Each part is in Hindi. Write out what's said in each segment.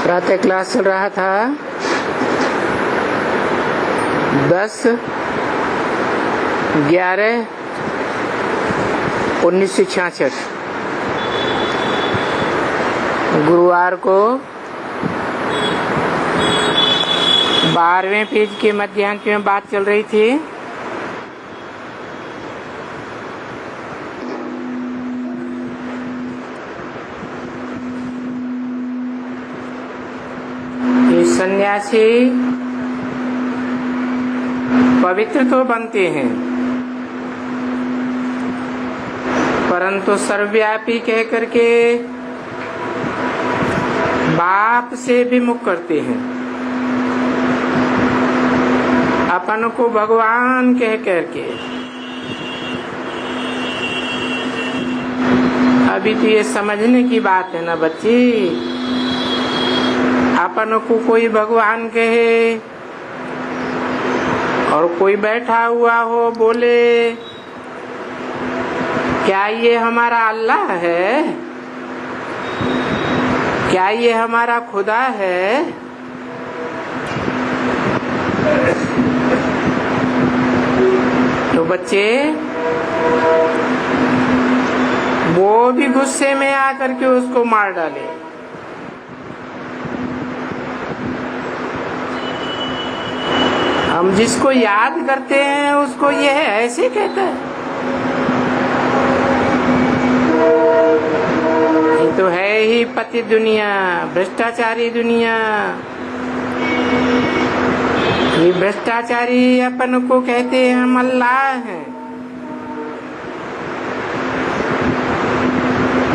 प्रातः क्लास चल रहा था 10/11/1966 गुरुवार को 12वें पेज के मध्यांक में बात चल रही थी। सन्यासी पवित्र तो बनते हैं, परंतु सर्वव्यापी कह करके बाप से भी मुख करते हैं, अपन को भगवान कह करके। अभी तो ये समझने की बात है ना बच्ची, अपन को कोई भगवान कहे और कोई बैठा हुआ हो बोले क्या ये हमारा अल्लाह है, क्या ये हमारा खुदा है? तो बच्चे वो भी गुस्से में आकर के उसको मार डाले। हम जिसको याद करते हैं उसको यह ऐसे कहता है। ये तो है ही पति दुनिया, भ्रष्टाचारी दुनिया। ये भ्रष्टाचारी अपन को कहते हैं हम अल्लाह हैं।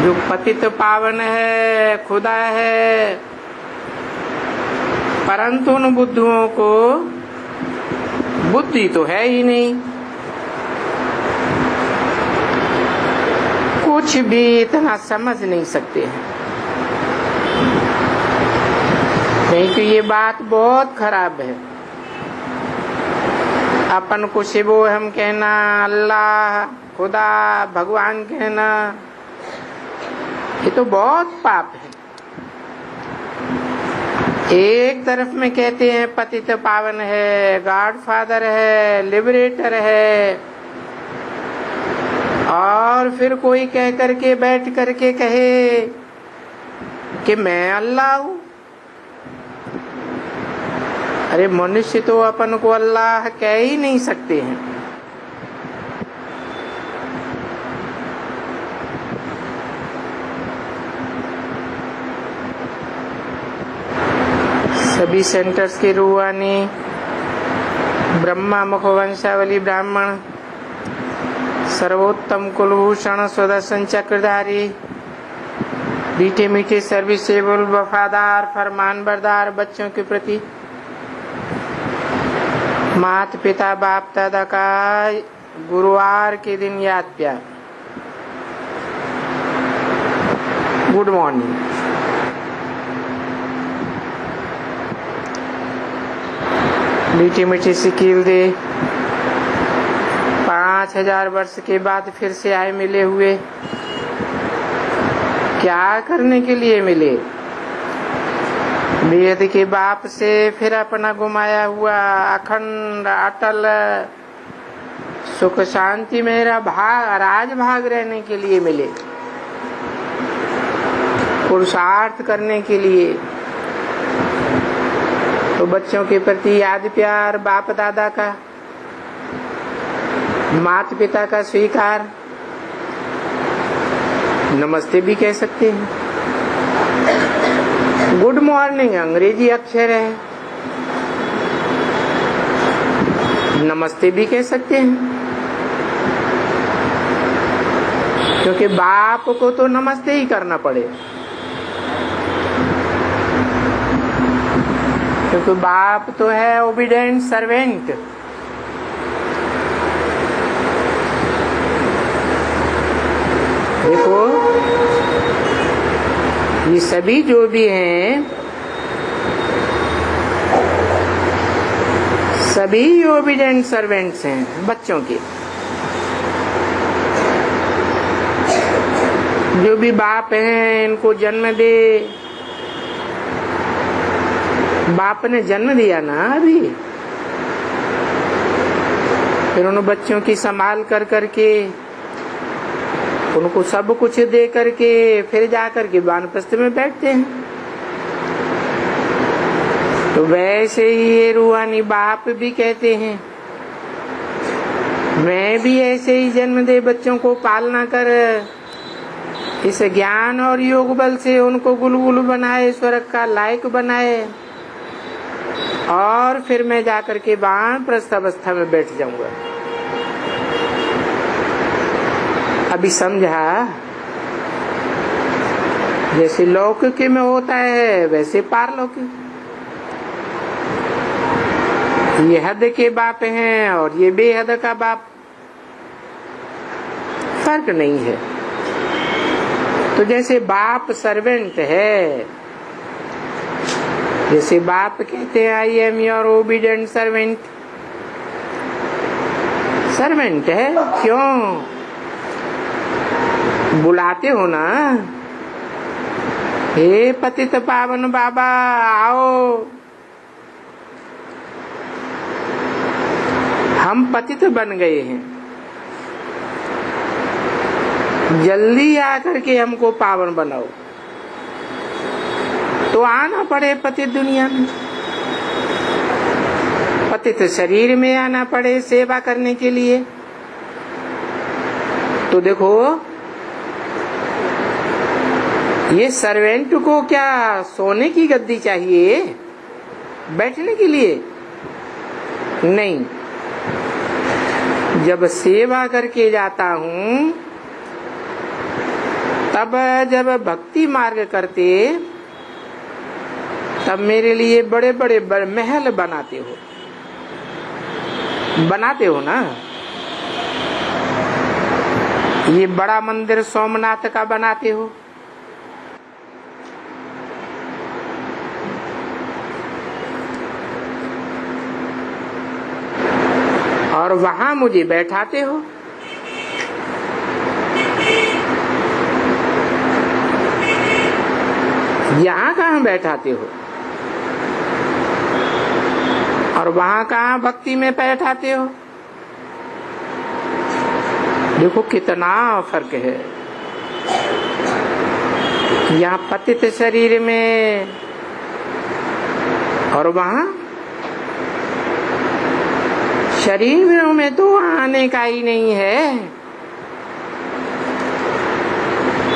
जो पतित पावन है, खुदा है, परंतु उन बुद्धुओं को बुद्धि तो है ही नहीं, कुछ भी इतना समझ नहीं सकते हैं। नहीं तो ये बात बहुत खराब है। अपन को शिवो हम कहना, अल्लाह, खुदा, भगवान कहना, ये तो बहुत पाप है। एक तरफ में कहते हैं पतित पावन है, गॉड फादर है, लिबरेटर है, और फिर कोई कह करके बैठ करके कहे कि मैं अल्लाह हूँ। अरे मनुष्य तो अपन को अल्लाह कह ही नहीं सकते हैं। सभी सेंटर्स के रूहानी ब्रह्मा मुखवंशावली ब्राह्मण, सर्वोत्तम कुलभूषण स्वदर्शन चक्रधारी, मीठे मीठे सर्विसेबल वफादार फरमान बरदार बच्चों के प्रति माता पिता बाप दादा का गुरुवार के दिन याद प्यार। Good morning. मीठी मीठी सिकील दे 5000 वर्ष के बाद फिर से आए मिले हुए। क्या करने के लिए मिले? वेद के बाप से फिर अपना गुमाया हुआ अखंड अटल सुख शांति मेरा राज भाग रहने के लिए मिले, पुरुषार्थ करने के लिए। तो बच्चों के प्रति याद प्यार, बाप दादा का, माता पिता का स्वीकार, नमस्ते भी कह सकते हैं। गुड मॉर्निंग अंग्रेजी अक्षर है, नमस्ते भी कह सकते हैं, क्योंकि बाप को तो नमस्ते ही करना पड़े, क्योंकि बाप तो है ओबीडेंट सर्वेंट। देखो ये सभी जो भी हैं सभी ओबीडेंट सर्वेंट्स हैं बच्चों के। जो भी बाप हैं इनको जन्म दे बाप ने जन्म दिया ना अभी, फिर उन बच्चों की संभाल कर करके, उनको सब कुछ दे करके फिर जा करके वानप्रस्थ में बैठते हैं। तो वैसे ही ये रूहानी बाप भी कहते हैं, मैं भी ऐसे ही जन्म दे बच्चों को पालना कर, इस ज्ञान और योग बल से उनको गुलगुल बनाए, स्वर्ग का लायक बनाए, और फिर मैं जाकर के वानप्रस्थ अवस्था में बैठ जाऊंगा। अभी समझा? जैसे लौकिक में होता है वैसे पारलौकिक। ये हद के बाप हैं और ये बेहद का बाप, फर्क नहीं है। तो जैसे बाप सर्वेंट है, जैसे बाप कहते हैं I am your obedient servant, servant है। क्यों बुलाते हो ना, हे पतित पावन बाबा आओ, हम पतित बन गए हैं, जल्दी आकर के हमको पावन बनाओ। तो आना पड़े पतित दुनिया में, पतित शरीर में आना पड़े सेवा करने के लिए। तो देखो ये सर्वेंट को क्या सोने की गद्दी चाहिए बैठने के लिए? नहीं, जब सेवा करके जाता हूँ तब जब भक्ति मार्ग करते तब मेरे लिए बड़े बड़े महल बनाते हो ना। ये बड़ा मंदिर सोमनाथ का बनाते हो, और वहां मुझे बैठाते हो। यहाँ कहाँ बैठाते हो और वहां कहाँ भक्ति में बैठाते हो? देखो कितना फर्क है। यहाँ पतित शरीर में और वहां शरीर में तो आने का ही नहीं है।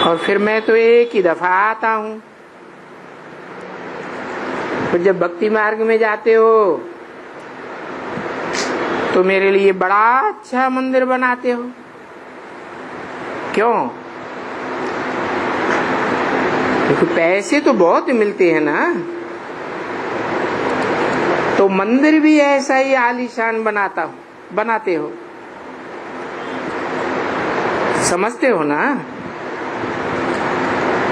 और फिर मैं तो एक ही दफा आता हूँ। फिर जब भक्ति मार्ग में जाते हो तो मेरे लिए बड़ा अच्छा मंदिर बनाते हो। क्यों? क्योंकि पैसे तो बहुत मिलते हैं ना, तो मंदिर भी ऐसा ही आलीशान बनाते हो। समझते हो ना?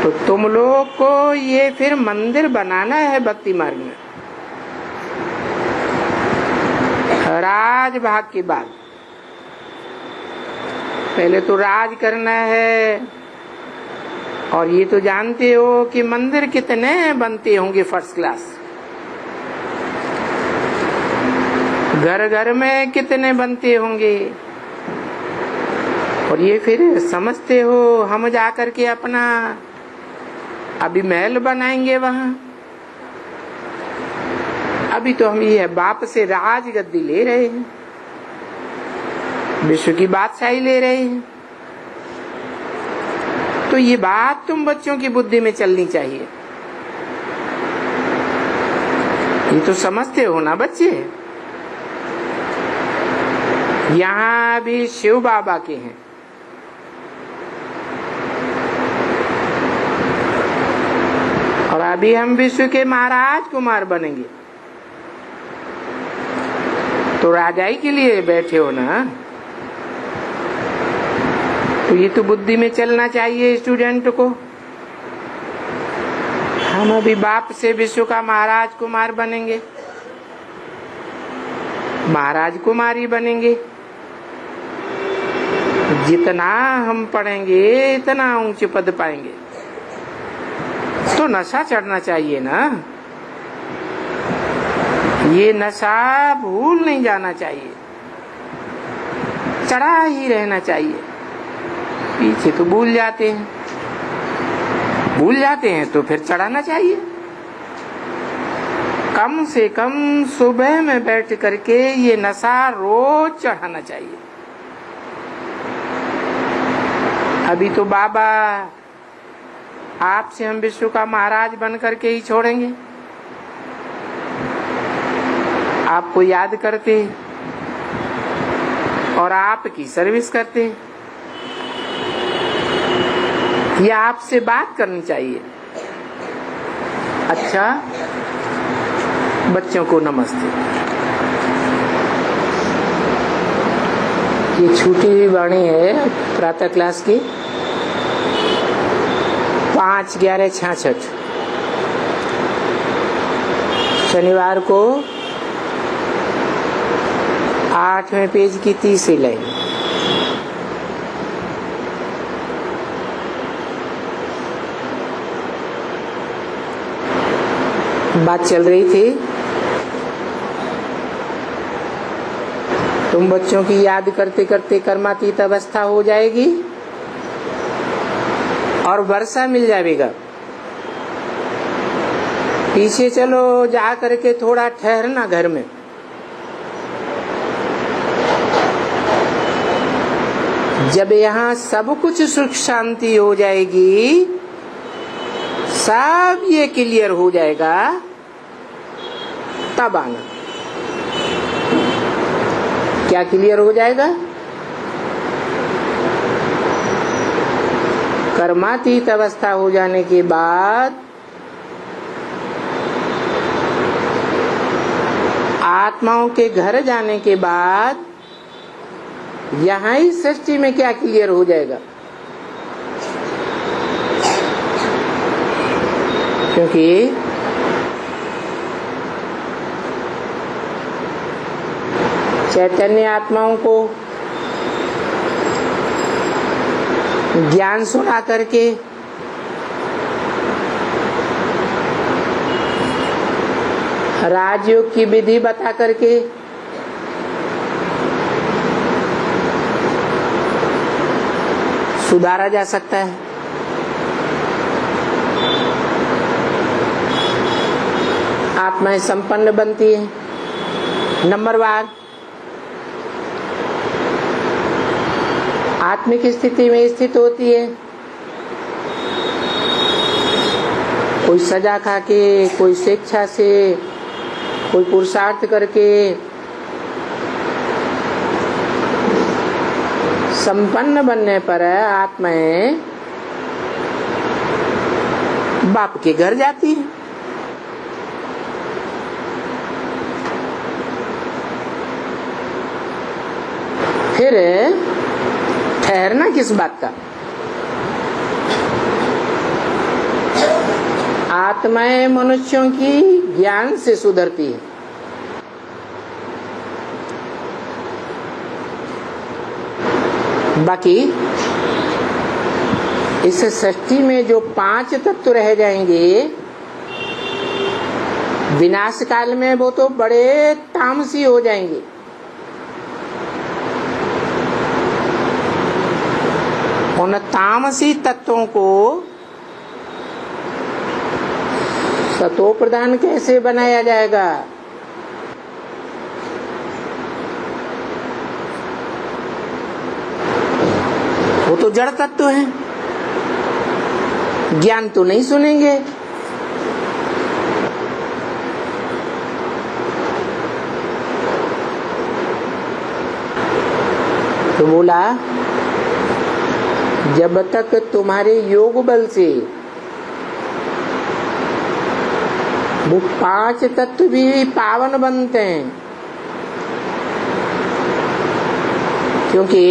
तो तुम लोग को ये फिर मंदिर बनाना है भक्ति मार्ग में। राज भाग के बाद पहले तो राज करना है। और ये तो जानते हो कि मंदिर कितने बनते होंगे फर्स्ट क्लास, घर घर में कितने बनते होंगे। और ये फिर समझते हो हम जाकर के अपना अभी महल बनाएंगे वहां। अभी तो हम ये बाप से राज गद्दी ले रहे हैं, विश्व की बादशाही ले रहे हैं। तो ये बात तुम बच्चों की बुद्धि में चलनी चाहिए। ये तो समझते हो ना बच्चे। यहाँ भी शिव बाबा के हैं, और अभी हम विश्व के महाराज कुमार बनेंगे। तो राजाई के लिए बैठे हो ना, तो ये तो बुद्धि में चलना चाहिए स्टूडेंट को। हम अभी बाप से विश्व का महाराज कुमार बनेंगे, महाराज कुमारी बनेंगे। जितना हम पढ़ेंगे इतना ऊंचे पद पाएंगे। तो नशा चढ़ना चाहिए ना। ये नशा भूल नहीं जाना चाहिए, चढ़ा ही रहना चाहिए। पीछे तो भूल जाते हैं तो फिर चढ़ाना चाहिए। कम से कम सुबह में बैठ करके ये नशा रोज चढ़ाना चाहिए। अभी तो बाबा आपसे हम विश्व का महाराज बन करके ही छोड़ेंगे, आपको याद करते और आपकी सर्विस करते। या आपसे बात करनी चाहिए। अच्छा बच्चों को नमस्ते। ये छूटी हुई वाणी है प्रातः क्लास की 5/11/66 शनिवार को 8वें पेज की 30वीं लाइन। बात चल रही थी तुम बच्चों की याद करते करते कर्मातीत अवस्था हो जाएगी और वर्षा मिल जाएगा। पीछे चलो, जा करके थोड़ा ठहरना घर में। जब यहाँ सब कुछ सुख शांति हो जाएगी, सब ये क्लियर हो जाएगा, तब आना। क्या क्लियर हो जाएगा? कर्मातीत अवस्था हो जाने के बाद आत्माओं के घर जाने के बाद यहाँ ही सृष्टि में क्या क्लियर हो जाएगा? क्योंकि चैतन्य आत्माओं को ज्ञान सुना करके राजयोग की विधि बता करके सुधारा जा सकता है। आत्माएं संपन्न बनती है। नंबरवार आत्मिक स्थिति में स्थित होती है। कोई सजा खा के, कोई शिक्षा से, कोई पुरुषार्थ करके संपन्न बनने पर आत्माएं बाप के घर जाती है। फिर ठहरना किस बात का? आत्माएं मनुष्यों की ज्ञान से सुधरती है। बाकी इस सृष्टि में जो 5 तत्व रह जाएंगे विनाश काल में, वो तो बड़े तामसी हो जाएंगे। उन तामसी तत्वों को सतो प्रधान कैसे बनाया जाएगा? वो तो जड़ तत्व हैं, ज्ञान तो नहीं सुनेंगे। तो बोला जब तक तुम्हारे योग बल से वो 5 तत्व भी पावन बनते हैं, क्योंकि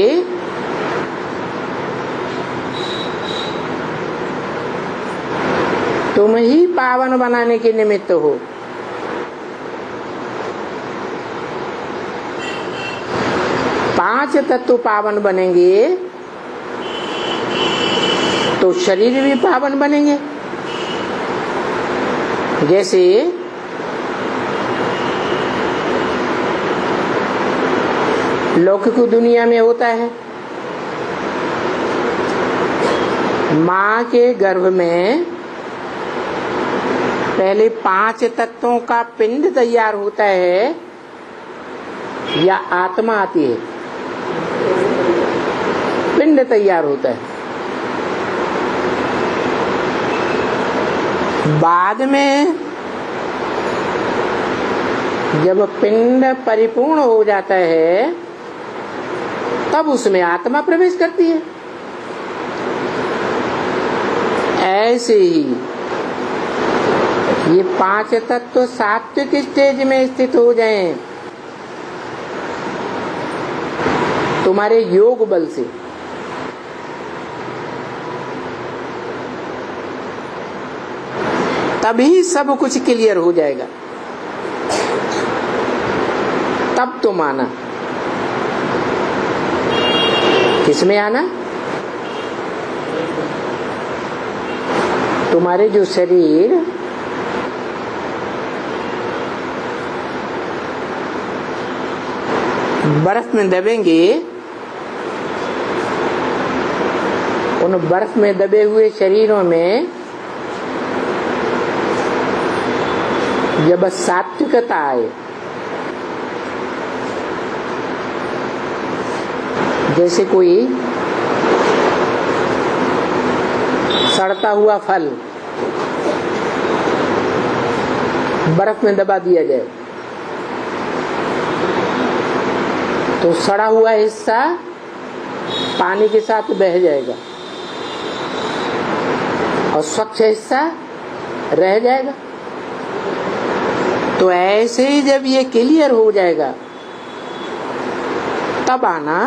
तुम ही पावन बनाने के निमित्त हो। पांच तत्व पावन बनेंगे तो शरीर भी पावन बनेंगे। जैसे लौकिक दुनिया में होता है, माँ के गर्भ में पहले 5 तत्वों का पिंड तैयार होता है या आत्मा आती है? पिंड तैयार होता है। बाद में जब पिंड परिपूर्ण हो जाता है तब उसमें आत्मा प्रवेश करती है। ऐसे ही ये 5 तत्व सात्विक स्टेज में स्थित हो जाएं तुम्हारे योग बल से, तभी सब कुछ क्लियर हो जाएगा। तब तुम आना। किसमें आना? तुम्हारे जो शरीर बर्फ में दबेंगे, उन बर्फ में दबे हुए शरीरों में जब सात्विकता आए, जैसे कोई सड़ता हुआ फल बर्फ में दबा दिया जाए तो सड़ा हुआ हिस्सा पानी के साथ बह जाएगा और स्वच्छ हिस्सा रह जाएगा। तो ऐसे ही जब ये क्लियर हो जाएगा तब आना,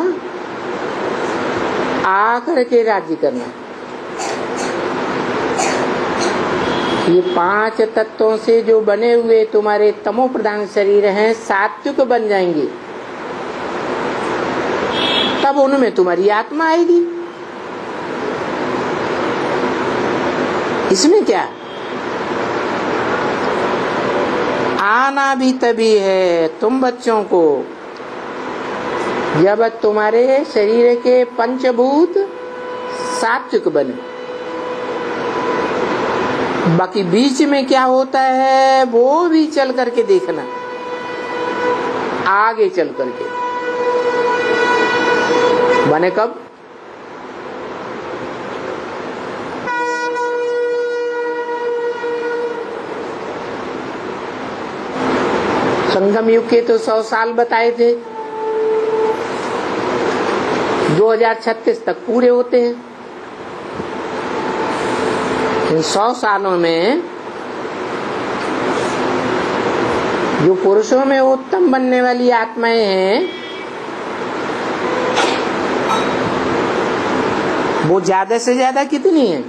आकर के राज्य करना। ये 5 तत्वों से जो बने हुए तुम्हारे तमो प्रधान शरीर हैं सात्विक बन जाएंगे, तब उनमें तुम्हारी आत्मा आएगी। इसमें क्या, आना भी तभी है तुम बच्चों को जब तुम्हारे शरीर के पंचभूत सात्विक बने। बाकी बीच में क्या होता है वो भी चल करके देखना, आगे चल करके। बने कब? संगम युग के तो 100 साल बताए थे, 2036 तक पूरे होते हैं। इन 100 सालों में जो पुरुषों में उत्तम बनने वाली आत्माएं हैं वो ज्यादा से ज्यादा कितनी है?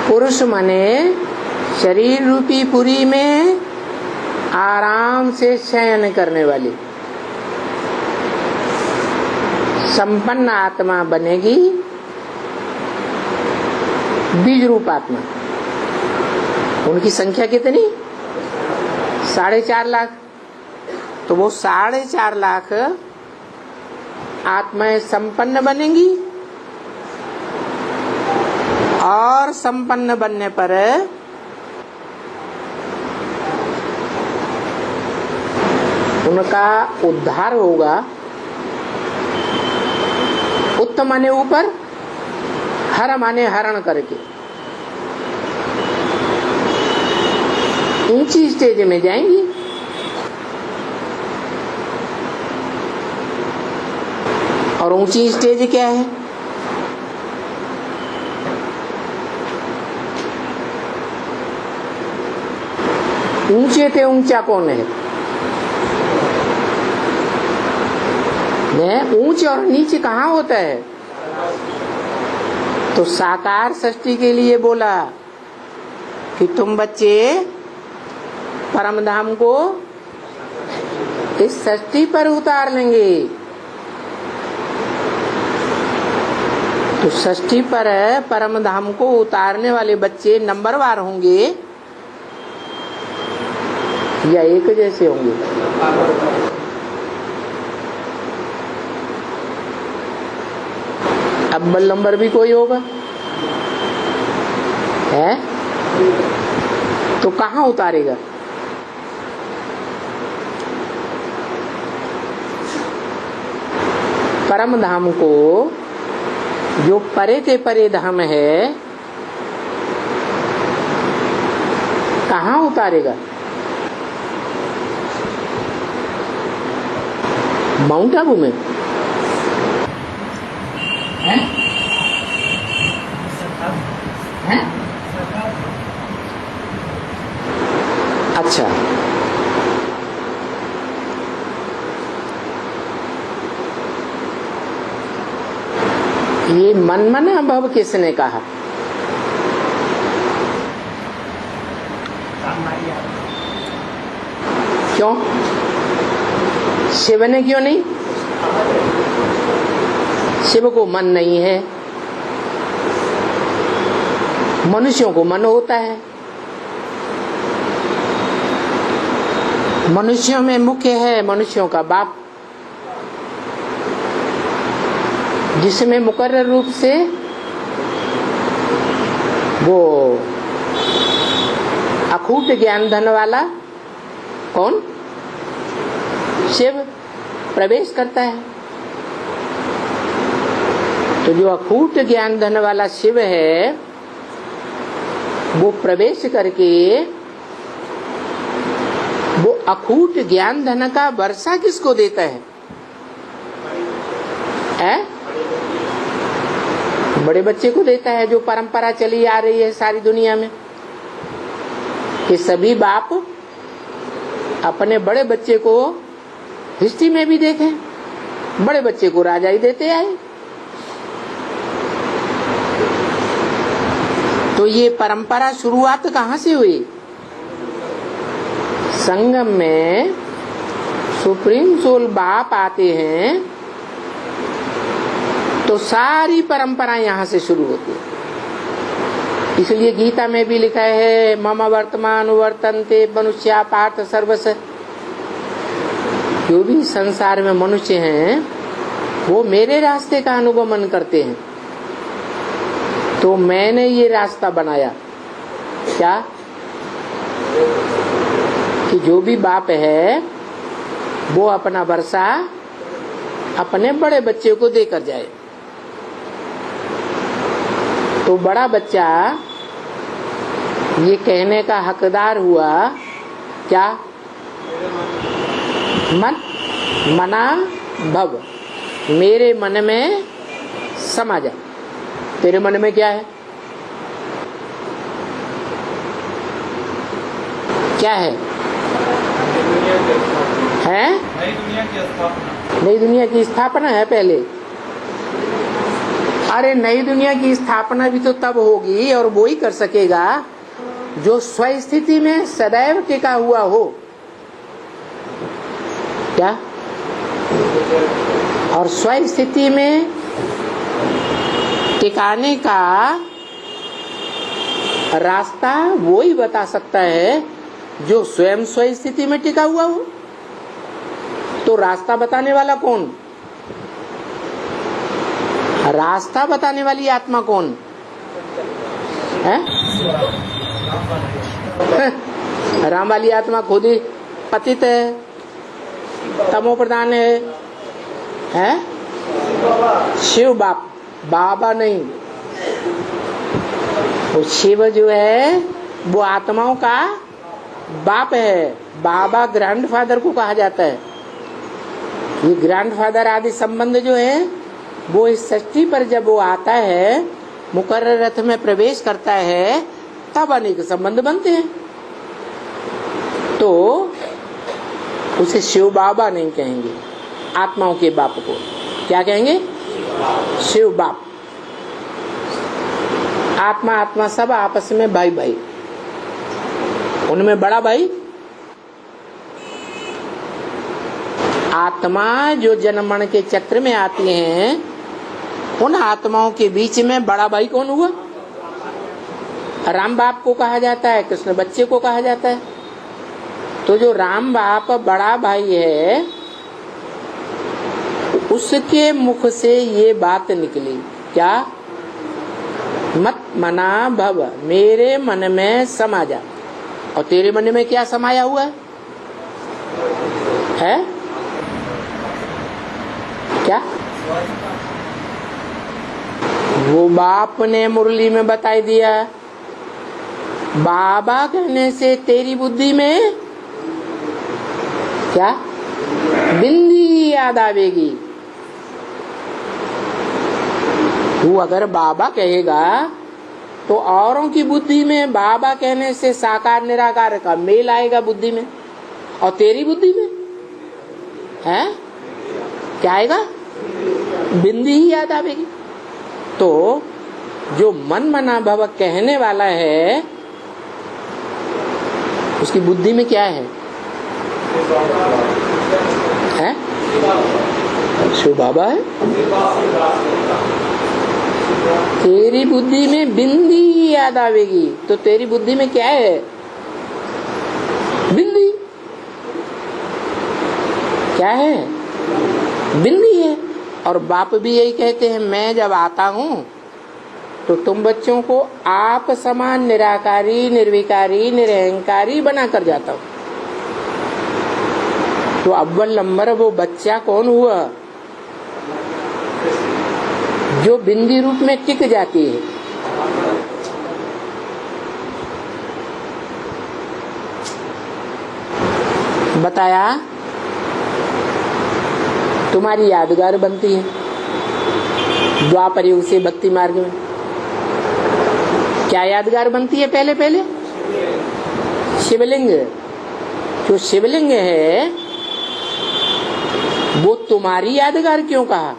पुरुष माने शरीर रूपी पुरी में आराम से शयन करने वाली संपन्न आत्मा बनेगी, बीज रूप आत्मा। उनकी संख्या कितनी? 4.5 लाख। तो वो 4.5 लाख आत्माएं संपन्न बनेंगी और संपन्न बनने पर उनका उद्धार होगा। उत्तम माने ऊपर, हर माने हरण करके ऊंची स्टेज में जाएंगी। और ऊंची स्टेज क्या है? ऊंचे से ऊंचा कौन है? ऊंचे और नीचे कहाँ होता है? तो साकार सृष्टि के लिए बोला कि तुम बच्चे परम धाम को इस सृष्टि पर उतार लेंगे। तो सृष्टि पर परम धाम को उतारने वाले बच्चे नंबरवार होंगे या एक जैसे होंगे? अव्वल नंबर भी कोई होगा है, तो कहाँ उतारेगा? परम धाम को, जो परे ते परे धाम है, कहाँ उतारेगा? माउंट आबू में है? है? अच्छा, ये मनमना भव किसने कहा? क्यों? शिव ने क्यों नहीं? शिव को मन नहीं है, मनुष्यों को मन होता है। मनुष्यों में मुख्य है मनुष्यों का बाप, जिसमें मुकर्रर रूप से वो अखूट ज्ञान धन वाला कौन? शिव प्रवेश करता है। तो जो अखूट ज्ञान धन वाला शिव है, वो प्रवेश करके वो अखूट ज्ञान धन का वर्षा किसको देता है? बड़े बच्चे को देता है। जो परंपरा चली आ रही है सारी दुनिया में कि सभी बाप अपने बड़े बच्चे को, हिस्ट्री में भी देखें, बड़े बच्चे को राजा ही देते आए। तो ये परंपरा शुरुआत कहाँ से हुई? संगम में सुप्रीम सोल बाप आते हैं तो सारी परंपरा यहाँ से शुरू होती है। इसलिए गीता में भी लिखा है, मम वर्तमान वर्तन्ते मनुष्या पार्थ सर्वस। जो भी संसार में मनुष्य हैं वो मेरे रास्ते का अनुगमन करते हैं। तो मैंने ये रास्ता बनाया क्या कि जो भी बाप है वो अपना वर्षा अपने बड़े बच्चे को देकर जाए। तो बड़ा बच्चा ये कहने का हकदार हुआ क्या? मन मना भव, मेरे मन में समा जा। तेरे मन में क्या है? क्या है? हैं? नई दुनिया की स्थापना। नई दुनिया की स्थापना है पहले। अरे नई दुनिया की स्थापना भी तो तब होगी और वो ही कर सकेगा जो स्वस्थिति में सदैव टिका हुआ हो। क्या? और स्वस्थिति में टिकाने का रास्ता वो ही बता सकता है जो स्वयं स्वस्थिति में टिका हुआ हो। तो रास्ता बताने वाला कौन? रास्ता बताने वाली आत्मा कौन है? राम वाली आत्मा खुद ही पतित है, तमो प्रधान है? शिव बाप, बाबा नहीं। वो शिव जो है वो आत्माओं का बाप है। बाबा ग्रैंडफादर को कहा जाता है। ये ग्रैंडफादर आदि संबंध जो है वो इस सृष्टि पर जब वो आता है, मुकर्रर रथ में प्रवेश करता है, तब अनेक संबंध बनते हैं। तो उसे शिव बाबा नहीं कहेंगे, आत्माओं के बाप को क्या कहेंगे? शिव बाप। आत्मा आत्मा सब आपस में भाई भाई। उनमें बड़ा भाई आत्मा जो जन्म मरण के चक्र में आती हैं, उन आत्माओं के बीच में बड़ा भाई कौन हुआ? राम बाप को कहा जाता है, कृष्ण बच्चे को कहा जाता है। तो जो राम बाप बड़ा भाई है उसके मुख से ये बात निकली, क्या? मत मना भव, मेरे मन में समा जा। और तेरे मन में क्या समाया हुआ है? क्या? वो बाप ने मुरली में बताई दिया, बाबा कहने से तेरी बुद्धि में क्या बिंदी याद आवेगी। तू अगर बाबा कहेगा तो औरों की बुद्धि में बाबा कहने से साकार निराकार का मेल आएगा बुद्धि में, और तेरी बुद्धि में है क्या आएगा? बिंदी ही याद आवेगी। तो जो मन मना भव कहने वाला है उसकी बुद्धि में क्या है? शिव बाबा है। तेरी बुद्धि में बिंदी ही याद आवेगी, तो तेरी बुद्धि में क्या है? बिंदी। क्या है? बिंदी है। और बाप भी यही कहते हैं, मैं जब आता हूँ तो तुम बच्चों को आप समान निराकारी निर्विकारी निरहंकारी बना कर जाता हूँ। तो अव्वल नंबर वो बच्चा कौन हुआ? जो बिंदी रूप में टिक जाती है। बताया, तुम्हारी यादगार बनती है द्वापर युग से भक्ति मार्ग में। क्या यादगार बनती है? पहले पहले शिवलिंग। जो शिवलिंग है वो तुम्हारी यादगार क्यों कहा?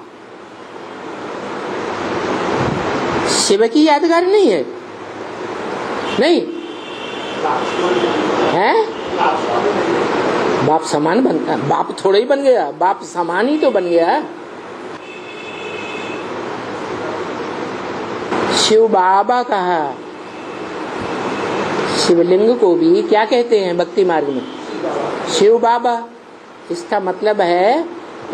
शिव की यादगार नहीं है? नहीं है? बाप समान बनता, बाप थोड़ा ही बन गया, बाप समान ही तो बन गया। शिव बाबा कहा। शिवलिंग को भी क्या कहते हैं भक्ति मार्ग में? शिव बाबा। इसका मतलब है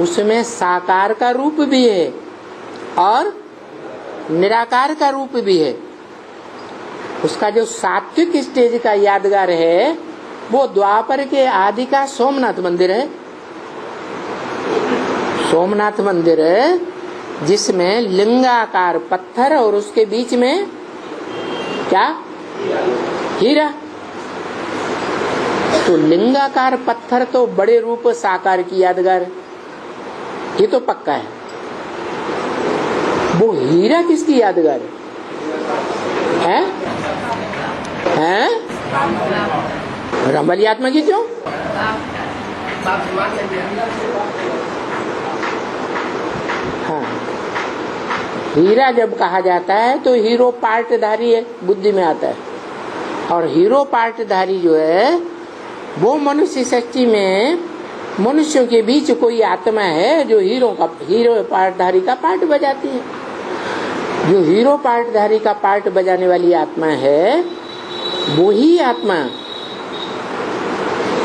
उसमें साकार का रूप भी है और निराकार का रूप भी है। उसका जो सात्विक स्टेज का यादगार है वो द्वापर के आदि का सोमनाथ मंदिर है। सोमनाथ मंदिर जिसमें लिंगाकार पत्थर और उसके बीच में क्या? हीरा। तो लिंगाकार पत्थर तो बड़े रूप साकार की यादगार है, ये तो पक्का है। वो हीरा किसकी यादगार है? हैं? रामवाली आत्मा की क्यों? हाँ, हीरा जब कहा जाता है तो हीरो पार्टधारी है, बुद्धि में आता है। और हीरो पार्टधारी जो है वो मनुष्य सृष्टि में मनुष्यों के बीच कोई आत्मा है जो हीरो पार्टधारी का पार्ट बजाती है। जो हीरो पार्टधारी का पार्ट बजाने वाली आत्मा है वो ही आत्मा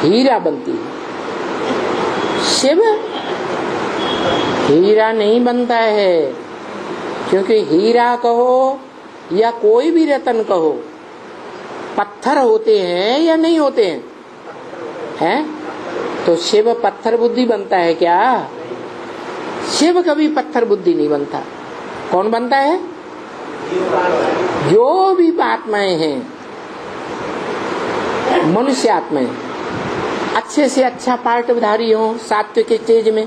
हीरा बनती है। शिव हीरा नहीं बनता है, क्योंकि हीरा कहो या कोई भी रतन कहो, पत्थर होते हैं या नहीं होते हैं? हैं? तो शिव पत्थर बुद्धि बनता है क्या? शिव कभी पत्थर बुद्धि नहीं बनता। कौन बनता है? जो भी आत्माएं हैं, मनुष्य आत्माएं अच्छे से अच्छा पार्टधारी हो सात्विक स्टेज में,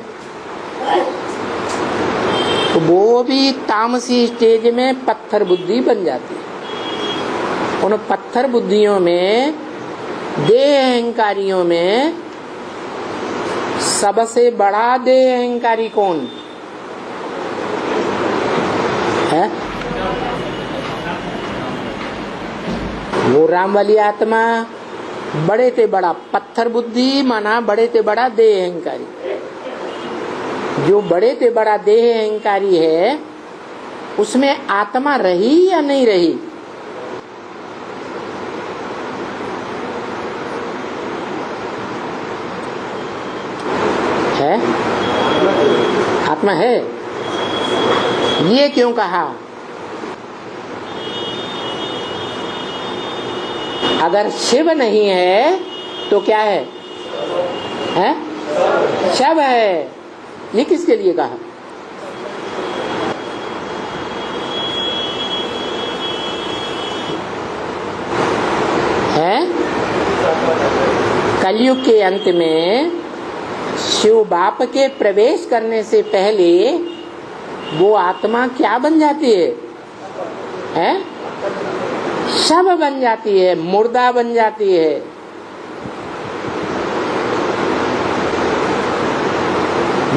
तो वो भी तामसी स्टेज में पत्थर बुद्धि बन जाती है। उन पत्थर बुद्धियों में, देह अहंकारियों में सबसे बड़ा देह अहंकारी कौन है? वो राम वाली आत्मा बड़े ते बड़ा पत्थर बुद्धि माना बड़े ते बड़ा देह अहंकारी। जो बड़े ते बड़ा देह अहंकारी है उसमें आत्मा रही या नहीं रही? है? आत्मा है। ये क्यों कहा? अगर शिव नहीं है तो क्या है? हैं? शव है। ये किसके लिए कहा? है? कलयुग के अंत में शिव बाप के प्रवेश करने से पहले वो आत्मा क्या बन जाती है? हैं? शव बन जाती है, मुर्दा बन जाती है।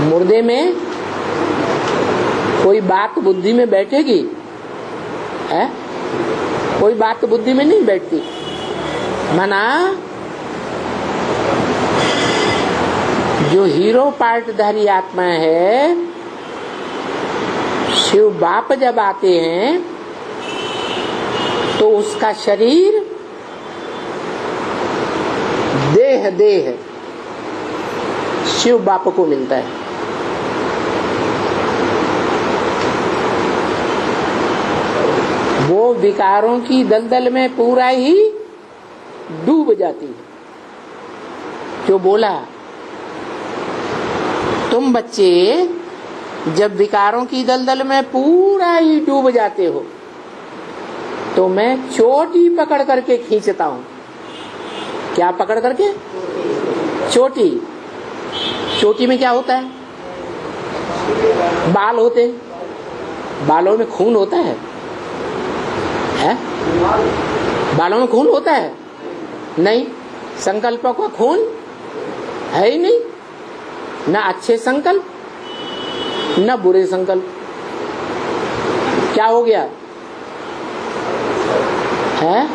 मुर्दे में कोई बात बुद्धि में बैठेगी? है? कोई बात बुद्धि में नहीं बैठती। मना जो हीरो पार्टधारी आत्मा है, शिव बाप जब आते हैं तो उसका शरीर देह शिव बाप को मिलता है। वो विकारों की दलदल में पूरा ही डूब जाती है। जो बोला तुम बच्चे जब विकारों की दलदल में पूरा ही डूब जाते हो तो मैं चोटी पकड़ करके खींचता हूं। क्या पकड़ करके? चोटी। चोटी में क्या होता है? बाल होते हैं। बालों में खून होता है? है? बालों में खून होता है? नहीं। संकल्पों का खून है ही नहीं। न अच्छे संकल्प न बुरे संकल्प। क्या हो गया है?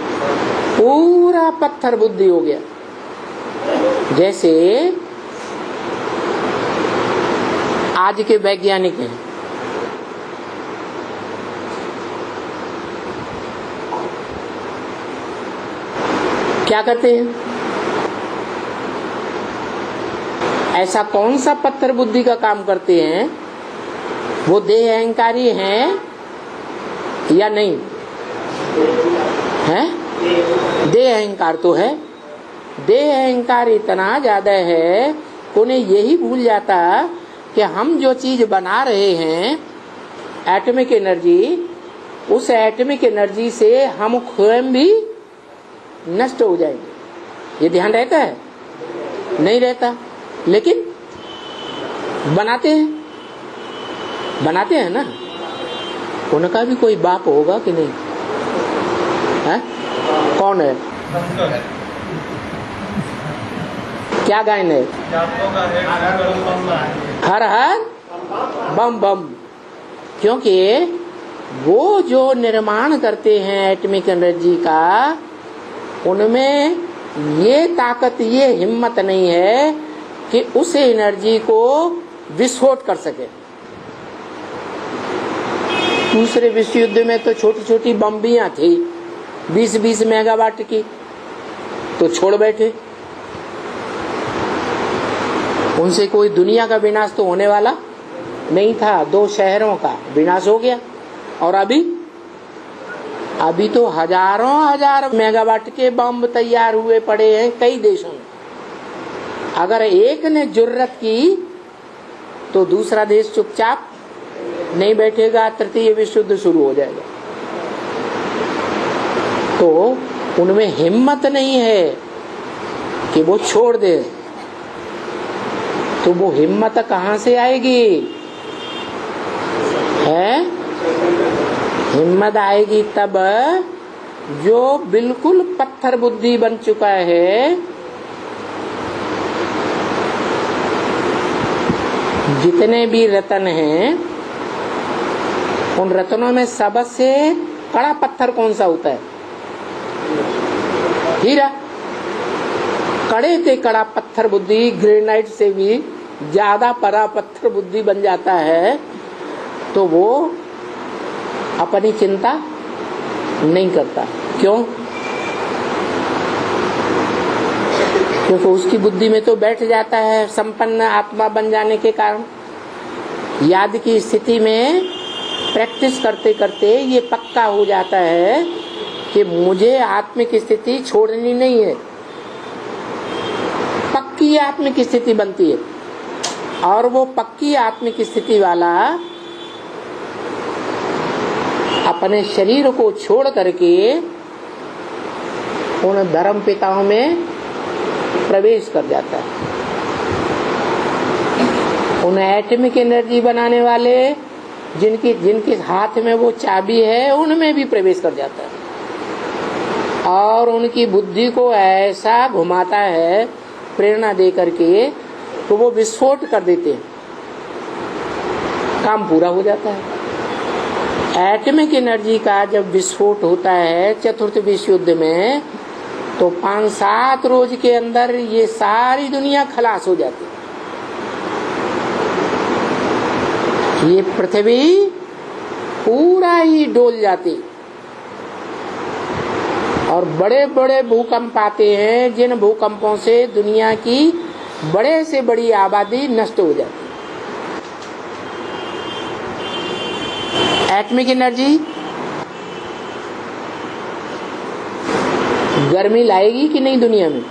पूरा पत्थर बुद्धि हो गया। जैसे आज के वैज्ञानिक हैं, क्या करते हैं? ऐसा कौन सा पत्थर बुद्धि का काम करते हैं? वो देह अहंकारी हैं या नहीं है? देह अहंकार तो है। देह अहंकार इतना ज्यादा है कि उन्हें यही भूल जाता कि हम जो चीज बना रहे हैं एटॉमिक एनर्जी, उस एटॉमिक एनर्जी से हम स्वयं भी नष्ट हो जाएंगे। ये ध्यान रहता है? नहीं रहता। लेकिन बनाते हैं ना। उनका भी कोई बाप होगा कि नहीं है? कौन है? क्या गायन है? हर हर बम बम। क्योंकि वो जो निर्माण करते हैं एटॉमिक एनर्जी का, उनमें ये ताकत, ये हिम्मत नहीं है कि उस एनर्जी को विस्फोट कर सके। दूसरे विश्व युद्ध में तो छोटी छोटी बम्बियां थी 20-20 मेगावाट की, तो छोड़ बैठे। उनसे कोई दुनिया का विनाश तो होने वाला नहीं था। 2 शहरों का विनाश हो गया। और अभी तो हजार मेगावाट के बम तैयार हुए पड़े हैं कई देशों में। अगर एक ने जुर्रत की तो दूसरा देश चुपचाप नहीं बैठेगा, तृतीय विश्व युद्ध शुरू हो जाएगा। तो उनमें हिम्मत नहीं है कि वो छोड़ दे। तो वो हिम्मत कहां से आएगी? है? हिम्मत आएगी तब जो बिल्कुल पत्थर बुद्धि बन चुका है। जितने भी रत्न हैं, उन रत्नों में सबसे कड़ा पत्थर कौन सा होता है? हीरा। कड़े से कड़ा पत्थर बुद्धि ग्रेनाइट से भी ज्यादा परा पत्थर बुद्धि बन जाता है, तो वो अपनी चिंता नहीं करता। क्यों? क्योंकि उसकी बुद्धि में तो बैठ जाता है संपन्न आत्मा बन जाने के कारण। याद की स्थिति में प्रैक्टिस करते करते ये पक्का हो जाता है कि मुझे आत्मिक स्थिति छोड़नी नहीं है। पक्की आत्मिक स्थिति बनती है और वो पक्की आत्मिक स्थिति वाला अपने शरीर को छोड़ करके उन धर्म पिताओं में प्रवेश कर जाता है। उन एटमिक एनर्जी बनाने वाले जिनके हाथ में वो चाबी है उनमें भी प्रवेश कर जाता है और उनकी बुद्धि को ऐसा घुमाता है प्रेरणा दे करके तो वो विस्फोट कर देते हैं, काम पूरा हो जाता है। एटमिक एनर्जी का जब विस्फोट होता है चतुर्थ विश्व युद्ध में तो 5-7 रोज के अंदर ये सारी दुनिया खलास हो जाती है। ये पृथ्वी पूरा ही डोल जाती और बड़े बड़े भूकंप आते हैं जिन भूकंपों से दुनिया की बड़े से बड़ी आबादी नष्ट हो जाती है। एटमिक एनर्जी गर्मी लाएगी कि नहीं दुनिया में?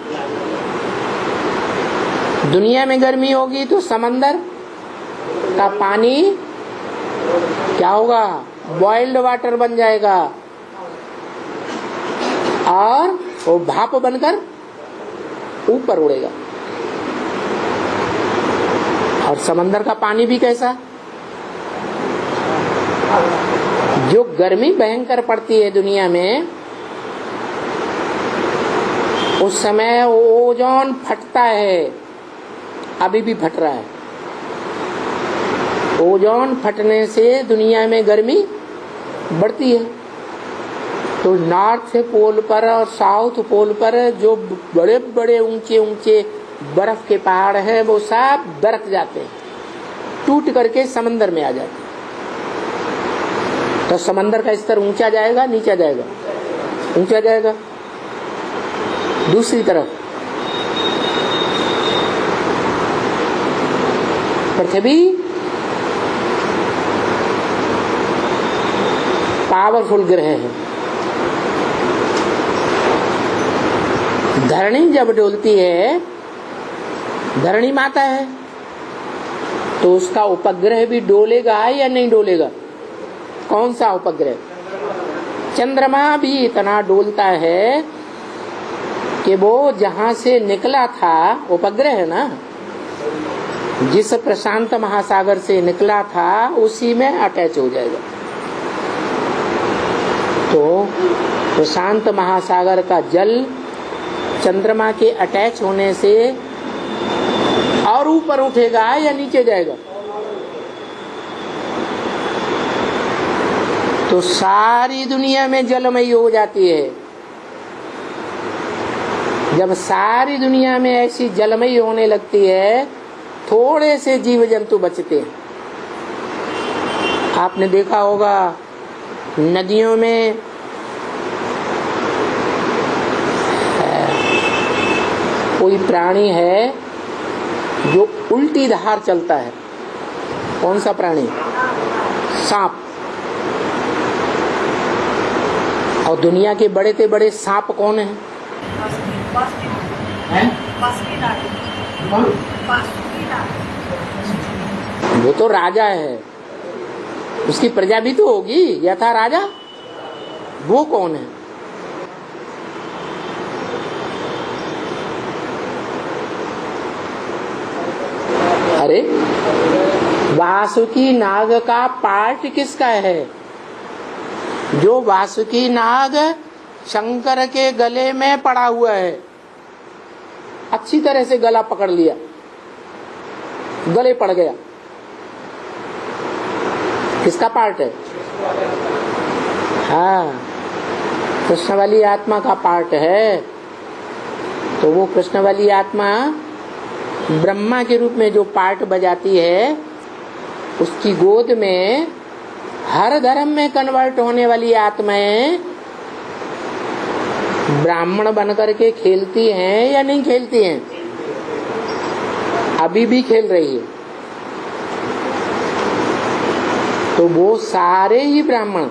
दुनिया में गर्मी होगी तो समंदर का पानी क्या होगा? बॉइल्ड वाटर बन जाएगा और वो भाप बनकर ऊपर उड़ेगा। और समंदर का पानी भी कैसा? जो गर्मी भयंकर पड़ती है दुनिया में उस समय ओजोन फटता है, अभी भी फट रहा है। ओजोन फटने से दुनिया में गर्मी बढ़ती है। तो नॉर्थ पोल पर और साउथ पोल पर जो बड़े बड़े ऊंचे ऊंचे बर्फ के पहाड़ हैं वो सब दरक जाते हैं, टूट करके समंदर में आ जाते हैं। तो समंदर का स्तर ऊंचा जाएगा नीचा जाएगा? ऊंचा जाएगा। दूसरी तरफ पृथ्वी पावरफुल ग्रह है। धरणी जब डोलती है, धरणी माता है, तो उसका उपग्रह भी डोलेगा या नहीं डोलेगा? कौन सा उपग्रह? चंद्रमा भी इतना डोलता है कि वो जहां से निकला था, उपग्रह है ना, जिस प्रशांत महासागर से निकला था उसी में अटैच हो जाएगा। तो प्रशांत महासागर का जल चंद्रमा के अटैच होने से और ऊपर उठेगा या नीचे जाएगा? तो सारी दुनिया में जलमयी हो जाती है। जब सारी दुनिया में ऐसी जलमयी होने लगती है, थोड़े से जीव जंतु बचते हैं। आपने देखा होगा नदियों में कोई प्राणी है जो उल्टी धार चलता है। कौन सा प्राणी? सांप। और दुनिया के बड़े से बड़े सांप कौन है? वो तो राजा है, उसकी प्रजा भी तो होगी यथा राजा। वो कौन है? अरे वासुकी नाग का पार्ट किसका है? जो वासुकी नाग शंकर के गले में पड़ा हुआ है, अच्छी तरह से गला पकड़ लिया, गले पड़ गया, किसका पार्ट है? हाँ, कृष्ण वाली आत्मा का पार्ट है। तो वो कृष्ण वाली आत्मा ब्रह्मा के रूप में जो पार्ट बजाती है, उसकी गोद में हर धर्म में कन्वर्ट होने वाली आत्माएं ब्राह्मण बनकर के खेलती हैं या नहीं खेलती हैं? अभी भी खेल रही है। तो वो सारे ही ब्राह्मण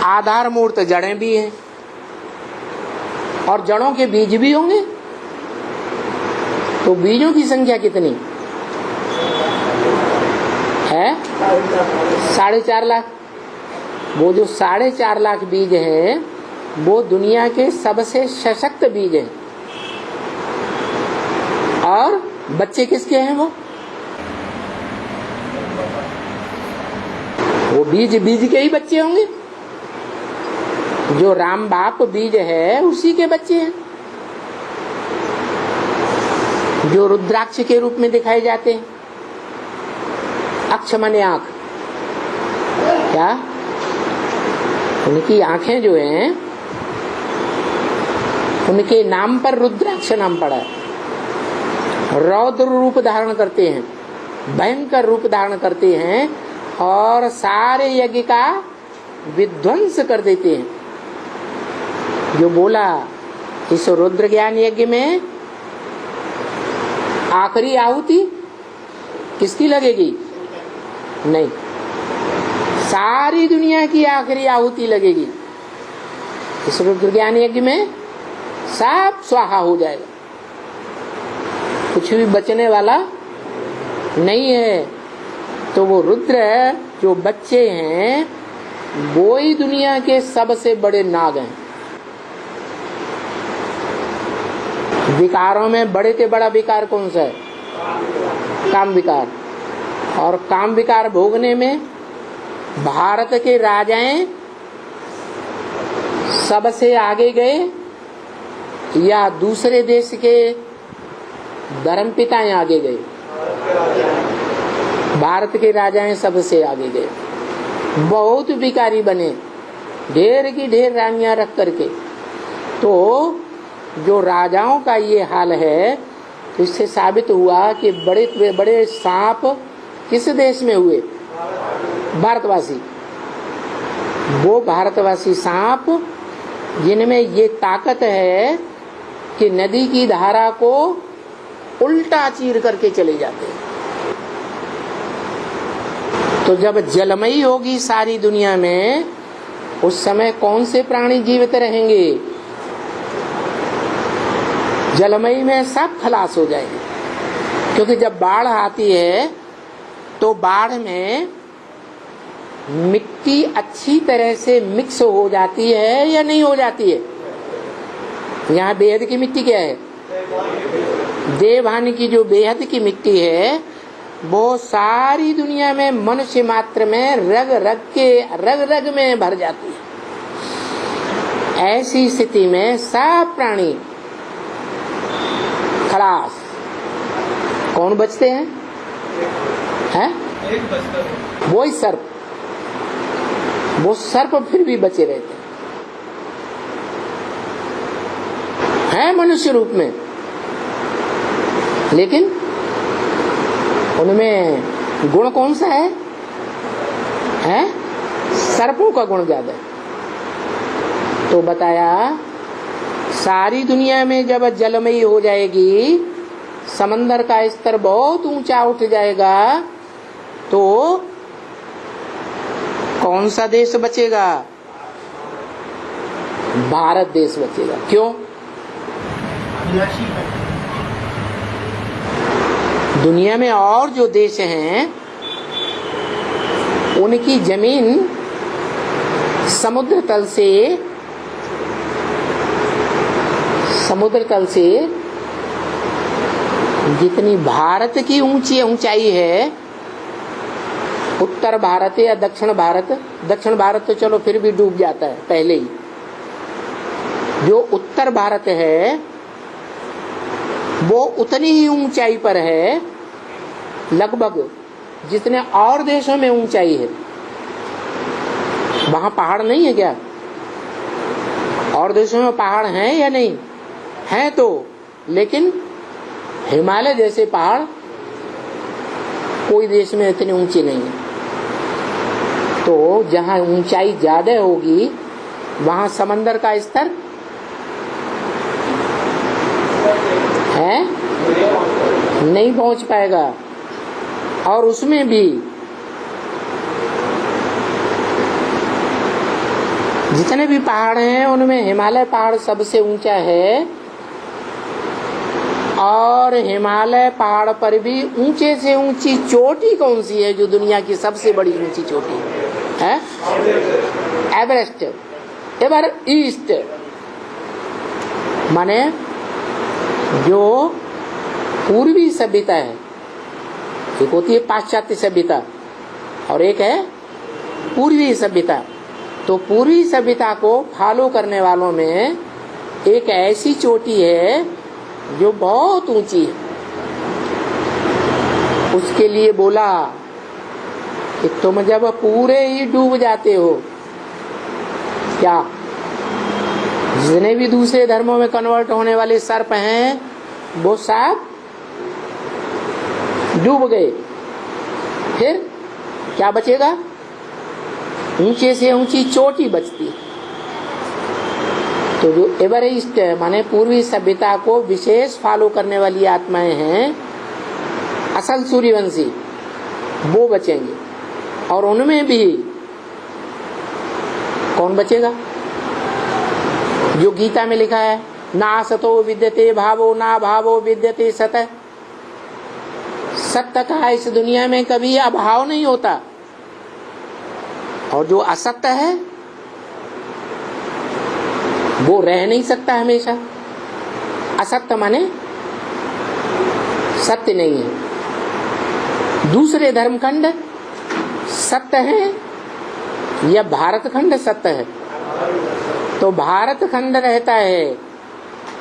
आधार मूर्त जड़ें भी हैं और जड़ों के बीज भी होंगे। तो बीजों की संख्या कितनी है? 4.5 लाख। वो जो 4.5 लाख बीज हैं वो दुनिया के सबसे सशक्त बीज हैं। और बच्चे किसके हैं? वो बीज के ही बच्चे होंगे। जो राम बाप बीज है उसी के बच्चे हैं, जो रुद्राक्ष के रूप में दिखाए जाते हैं। अक्ष माने आंख, क्या उनकी आंखें जो हैं उनके नाम पर रुद्राक्ष नाम पड़ा है। रौद्र रूप धारण करते हैं, भयंकर रूप धारण करते हैं और सारे यज्ञ का विध्वंस कर देते हैं। जो बोला इस रुद्र ज्ञान यज्ञ में आखिरी आहुति किसकी लगेगी? नहीं, सारी दुनिया की आखिरी आहुति लगेगी। इस रुद्र ज्ञान यज्ञ में सब स्वाहा हो जाएगा, कुछ भी बचने वाला नहीं है। तो वो रुद्र जो बच्चे हैं वो ही दुनिया के सबसे बड़े नाग हैं। विकारों में बड़े से बड़ा विकार कौन सा है? काम विकार। और काम विकार भोगने में भारत के राजाएं सबसे आगे गए या दूसरे देश के धर्मपिताएं आगे गए? भारत के राजाएं सबसे आगे गए, बहुत विकारी बने, ढेर की ढेर रानियां रख करके। तो जो राजाओं का ये हाल है, तो इससे साबित हुआ कि बड़े बड़े सांप किस देश में हुए? भारतवासी। वो भारतवासी सांप जिनमें ये ताकत है कि नदी की धारा को उल्टा चीर करके चले जाते हैं। तो जब जलमयी होगी सारी दुनिया में, उस समय कौन से प्राणी जीवित रहेंगे? जलमयी में सब खलास हो जाएंगे। क्योंकि जब बाढ़ आती है तो बाढ़ में मिट्टी अच्छी तरह से मिक्स हो जाती है या नहीं हो जाती है? यहाँ बेहद की मिट्टी क्या है? देवहानि की जो बेहद की मिट्टी है वो सारी दुनिया में मनुष्य मात्र में रग रग में भर जाती है। ऐसी स्थिति में सब प्राणी खलास। कौन बचते हैं? वो ही सर्प। वो सर्प फिर भी बचे रहते हैं मनुष्य रूप में, लेकिन उनमें गुण कौन सा है? सर्पों का गुण ज्यादा है। तो बताया सारी दुनिया में जब जलमयी हो जाएगी, समंदर का स्तर बहुत ऊंचा उठ जाएगा, तो कौन सा देश बचेगा? भारत देश बचेगा। क्यों? दुनिया में और जो देश हैं उनकी जमीन समुद्र तल से जितनी भारत की ऊंचाई है, उत्तर भारत या दक्षिण भारत तो चलो फिर भी डूब जाता है पहले ही। जो उत्तर भारत है वो उतनी ही ऊंचाई पर है लगभग जितने और देशों में ऊंचाई है। वहां पहाड़ नहीं है क्या? और देशों में पहाड़ हैं या नहीं हैं? तो लेकिन हिमालय जैसे पहाड़ कोई देश में इतने ऊंचे नहीं है। तो तो जहाँ ऊंचाई ज्यादा होगी वहां समंदर का स्तर है नहीं पहुंच पाएगा। और उसमें भी जितने भी पहाड़ हैं उनमें हिमालय पहाड़ सबसे ऊंचा है, और हिमालय पहाड़ पर भी ऊंचे से ऊंची चोटी कौन सी है जो दुनिया की सबसे बड़ी ऊंची चोटी है? एवरेस्ट, एवर ईस्ट, माने जो पूर्वी सभ्यता है। एक होती है पाश्चात्य सभ्यता और एक है पूर्वी सभ्यता। तो पूर्वी सभ्यता को फॉलो करने वालों में एक ऐसी चोटी है जो बहुत ऊंची है। उसके लिए बोला कि तुम जब पूरे ही डूब जाते हो, क्या जितने भी दूसरे धर्मों में कन्वर्ट होने वाले सर्प हैं वो सब डूब गए, फिर क्या बचेगा? ऊंचे से ऊंची चोटी बचती। तो जो एवरेस्ट माने पूर्वी सभ्यता को विशेष फॉलो करने वाली आत्माएं हैं, असल सूर्यवंशी, वो बचेंगे। और उनमें भी कौन बचेगा? जो गीता में लिखा है, ना सतो विद्यते भावो ना भावो विद्यते सत। सत्य का इस दुनिया में कभी अभाव नहीं होता, और जो असत्य है वो रह नहीं सकता हमेशा। असत्य माने सत्य नहीं है। दूसरे धर्मखंड सत्य है या भारत खंड सत्य है? तो भारत खंड रहता है,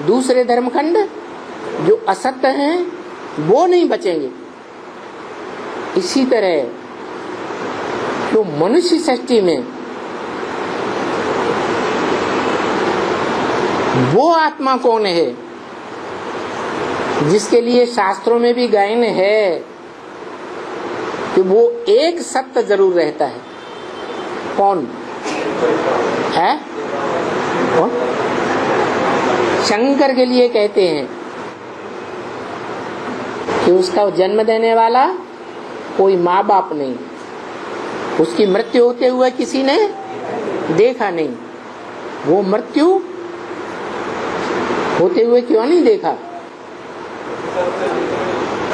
दूसरे धर्मखंड जो असत्य हैं वो नहीं बचेंगे। इसी तरह तो मनुष्य सृष्टि में वो आत्मा कौन है जिसके लिए शास्त्रों में भी गायन है कि वो एक सत्य जरूर रहता है? कौन है? कौन? शंकर के लिए कहते हैं कि उसका जन्म देने वाला कोई माँ बाप नहीं, उसकी मृत्यु होते हुए किसी ने देखा नहीं। वो मृत्यु होते हुए क्यों नहीं देखा?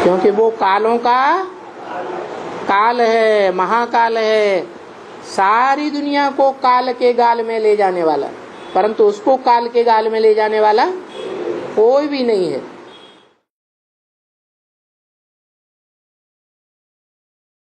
क्योंकि वो कालों का काल है, महाकाल है, सारी दुनिया को काल के गाल में ले जाने वाला, परंतु उसको काल के गाल में ले जाने वाला कोई भी नहीं है।